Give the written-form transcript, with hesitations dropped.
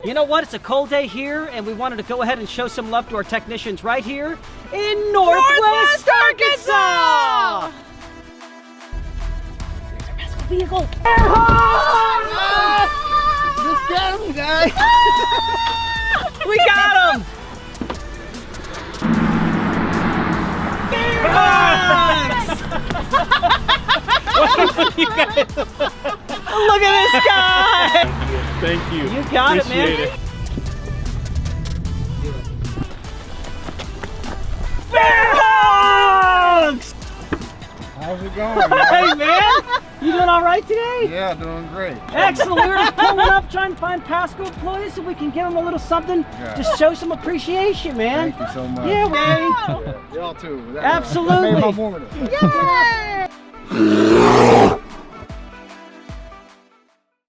You know what? It's a cold day here, and we wanted to go ahead and show some love to our technicians right here in Northwest Arkansas! There's our rescue vehicle. Just got him, guys. We got him! Look at this guy! Thank you. You got it, man. Appreciate it. Bear hugs! How's it going, Hey, man! You doing all right today? Yeah, doing great. Excellent. We're just pulling up, trying to find Pasco employees so we can give them a little something. Yeah. Just show some appreciation, man. Thank you so much. Yeah, man. Y'all too. Absolutely. That made my morning. Yay!